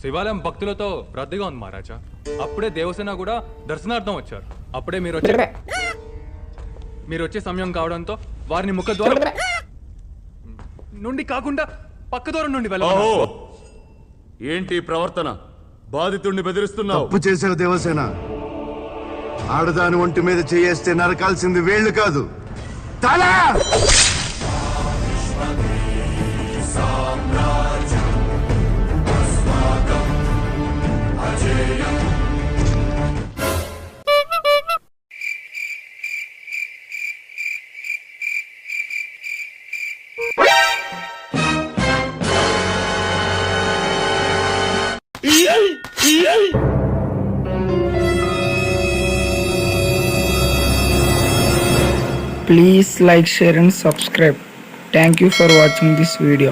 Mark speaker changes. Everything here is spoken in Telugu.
Speaker 1: శివాలయం భక్తులతో రద్దీగా ఉంది మహారాజా. అప్పుడే దేవసేన కూడా దర్శనార్థం వచ్చారు. అప్పుడే మీరు వచ్చే సమయం కావడంతో వారిని ముఖ ద్వారం నుండి కాకుండా పక్క దూరం నుండి వెళ్ళాలి.
Speaker 2: ఏంటి ప్రవర్తన? బాధితుడిని బెదిరిస్తున్నావు.
Speaker 3: తప్పు చేసావు దేవసేన. ఆడదాని ఒంటి మీద చేయేస్తే నరకాల్సింది వేళ్లు కాదు, తల.
Speaker 4: Please like, share and subscribe. Thank you for watching this video.